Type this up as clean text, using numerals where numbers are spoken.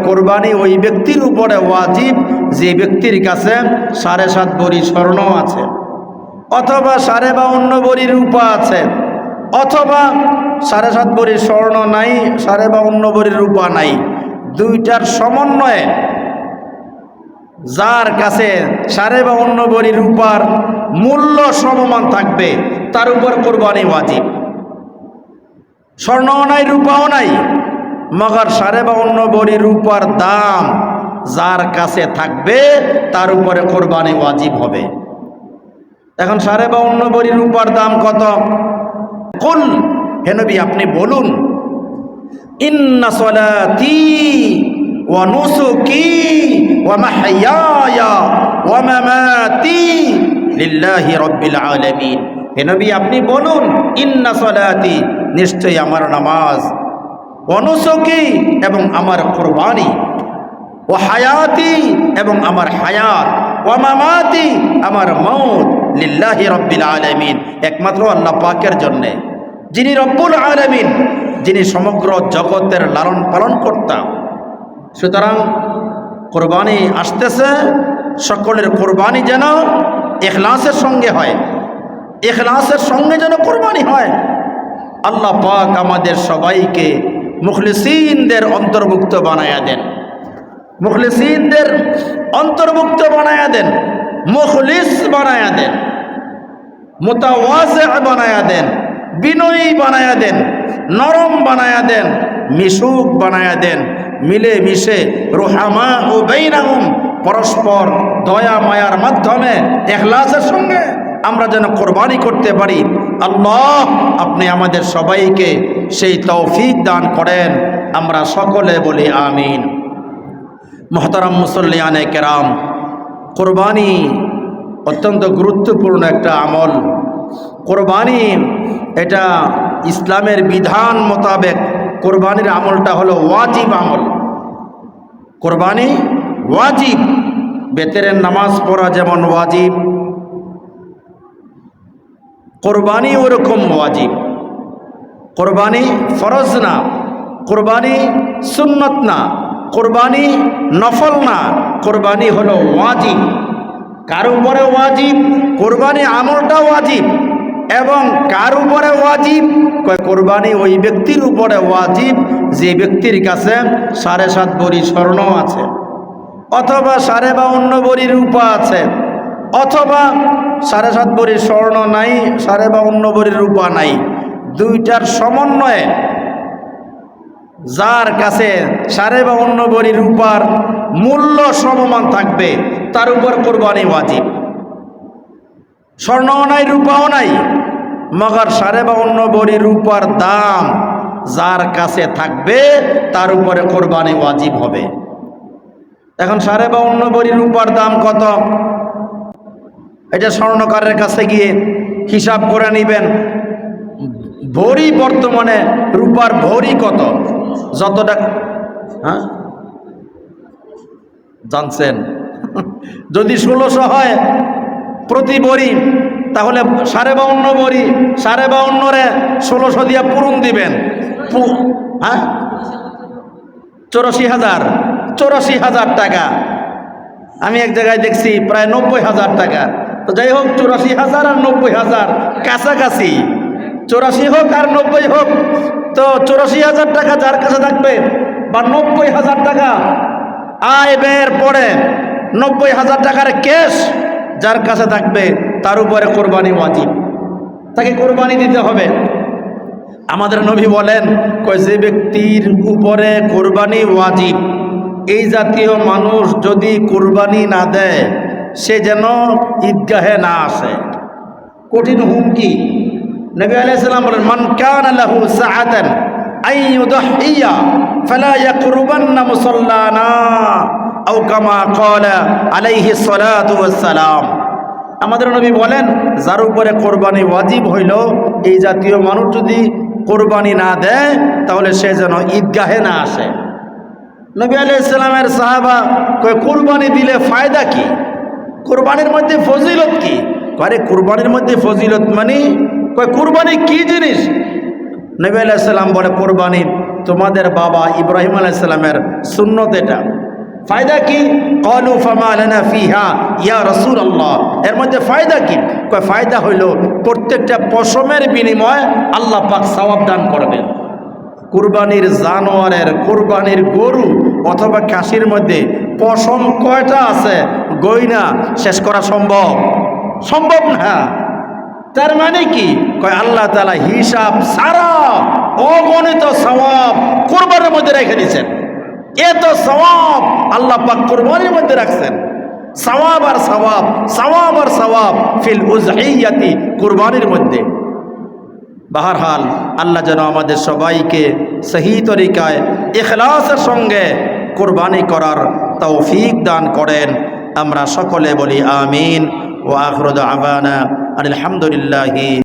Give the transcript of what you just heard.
কোরবানি ওই ব্যক্তির উপরে ওয়াজিব যে ব্যক্তির কাছে 7.5 ভরি স্বর্ণ আছে, অথবা 52.5 ভরি রূপা আছে, অথবা 7.5 ভরি স্বর্ণ নাই, 52.5 ভরি রূপা নাই, দুইটার সমন্বয়ে যার কাছে 52.5 ভরি রূপার মূল্য সমমান থাকবে তার উপর কোরবানি ওয়াজিব। স্বর্ণও নাই, রূপাও নাই, মগর 52.5 ভরি রূপার দাম যার কাছে থাকবে তার উপরে কোরবানি ওয়াজিব হবে। এখন 52.5 ভরি রূপার দাম কত? কুল, হে নবী আপনি বলুন, ইন্না সলাতি ওয়া নুসুকি ওয়া মাহইয়ায়া ওয়া মামাতি লিল্লাহি রাব্বিল আলামিন। হে নবী আপনি বলুন, ইন্না সলাতি, নিশ্চয়ই আমার নামাজ, ওয়া নুসুকি এবং আমার কুরবানি, ওয়া হায়াতি এবং আমার হায়াত, ওয়া মামাতি আমার মওত, লিল্লাহি রাব্বিল আলামিন, একমাত্র আল্লাহ পাকের জন্য, যিনি রব্বুল আলামিন, যিনি সমগ্র জগতের লালন পালন কর্তা। সুতরাং কোরবানি আসতেছে, সকলের কোরবানি যেন ইখলাসের সঙ্গে হয়, ইখলাসের সঙ্গে যেন কোরবানি হয়। আল্লাহ পাক আমাদের সবাইকে মুখলিসিনদের অন্তর্ভুক্ত বানায়া দেন, মুখলিসিনদের অন্তর্ভুক্ত বানায়া দেন, মুখলিস বানায়া দেন, মুতাওয়াজি বানায়া দেন, বিনয়ী বানায়া দেন, নরম বানায়া দেন, মিশুক বানায়া দেন, মিলে মিশে রুহামা ও বাইনাহুম, পরস্পর দয়া মায়ার মাধ্যমে ইখলাসের সঙ্গে আমরা যেন কোরবানি করতে পারি। আল্লাহ আপনি আমাদের সবাইকে সেই তৌফিক দান করেন, আমরা সকলে বলি আমিন। মুহতারাম মুসল্লিয়ানে কেরাম, কোরবানি অত্যন্ত গুরুত্বপূর্ণ একটা আমল। কোরবানি এটা ইসলামের বিধান মোতাবেক কোরবানির আমলটা হলো ওয়াজিব আমল। কোরবানি ওয়াজিব, বেতেরের নামাজ পড়া যেমন ওয়াজিব, কোরবানি ওরকম ওয়াজিব। কোরবানি ফরজ না, কোরবানি সুন্নত না, কোরবানি নফল না, কোরবানি হলো ওয়াজিব। কার উপরে ওয়াজিব? কোরবানি আমলটা ওয়াজিব। এবং কার উপরে ওয়াজিব? কোরবানি ওই ব্যক্তির উপরে ওয়াজিব যে ব্যক্তির কাছে 7.5 ভরি স্বর্ণ আছে, অথবা 52.5 ভরি রূপা আছে, অথবা 7.5 ভরি স্বর্ণ নাই, 52.5 ভরি রূপা নাই, দুইটার সমন্বয়ে যার কাছে 52.5 ভরি রূপার মূল্য সমমান থাকবে তার উপর কোরবানি ওয়াজিব। স্বর্ণও নাই, রূপাও নাই, মগর 52.5 ভরি রূপার দাম যার কাছে থাকবে তার উপরে কোরবানি ওয়াজিব হবে। এখন 52.5 ভরি রূপার দাম কত? এটা স্বর্ণকারের কাছে গিয়ে হিসাব করে নেবেন। ভরি বর্তমানে রূপার ভরি কত? যত টাকা, হ্যাঁ জানছেন? যদি 1600 হয় প্রতি ভরি, তাহলে 52.5 ভরি, 52.5 রে 1600 দিয়ে পূরণ দিবেন। হ্যাঁ 84,000 টাকা। আমি এক জায়গায় দেখছি প্রায় 90,000 টাকা। তো যাই হোক, 84,000 আর 90,000 কাছাকাছি, 84 হোক আর 90 হোক, তো 84,000 টাকা যার কাছে থাকবে, বা 90,000 টাকা আয় ব্যয়ের পরে 90,000 টাকার ক্যাশ যার কাছে থাকবে তার উপরে কোরবানি ওয়াজিব, তাকে কোরবানি দিতে হবে। আমাদের নবী বলেন, যে ব্যক্তির উপরে কোরবানি ওয়াজিব, এই জাতীয় মানুষ যদি কোরবানি না দেয় সে যেন ঈদগাহে না আসে। কঠিন হুমকি। নবী আলাইহিস সালাম বলেন, মান কানা লাহু সাআতান আন ইউদহিয়া ফালা ইয়াকরুবান্না মুসাল্লানা আও কামা ক্বালা আলাইহিস সালাতু ওয়াস সালাম। আমাদের নবী বলেন, যার উপরে কোরবানি ওয়াজিব হইল, এই জাতীয় মানুষ যদি কোরবানি না দেয় তাহলে সে যেন ঈদগাহে না আসে। নবী আলাইহিস সালামের সাহাবা কয়, কোরবানি দিলে ফায়দা কি? কোরবানির মধ্যে ফজিলত কি? আরে কোরবানির মধ্যে ফজিলত মানে? কয় কোরবানি কি জিনিস? নবী আলাইহিস সালাম বলে, কোরবানি তোমাদের বাবা ইব্রাহিম আলাইহিস সালামের সুন্নত এটা। ফায়দা কি? ক্বালু ফামা লানা ফিহা ইয়া রাসূলুল্লাহ। এর মধ্যে ফায়দা কি? কয় ফায়দা হইল প্রত্যেকটা পশমের বিনিময়ে আল্লাহ পাক সওয়াব দান করবেন। কুরবানির জানোয়ারের, কুরবানির গরু অথবা খাসির মধ্যে পশম কয়টা আছে গয়না শেষ করা সম্ভব? সম্ভব না। তার মানে কি? কয় আল্লাহ তাআলা হিসাব সারা অগণিত সওয়াব কুরবানির মধ্যে রেখে দিয়েছেন। এত সওয়াব আল্লাহ পাক কুরবানির মধ্যে রাখছেন। সওয়াব আর সওয়াব, সওয়াব আর সওয়াব ফিল উযহিয়াতি, কুরবানির মধ্যে। বাহরহাল আল্লাহ যেন আমাদের সবাইকে সহি তরিকায় ইখলাসের সঙ্গে কুরবানি করার তৌফিক দান করেন। আমরা সকলে বলি আমিন। ওয়া আখিরু দাওয়ানা আলহামদুলিল্লাহি।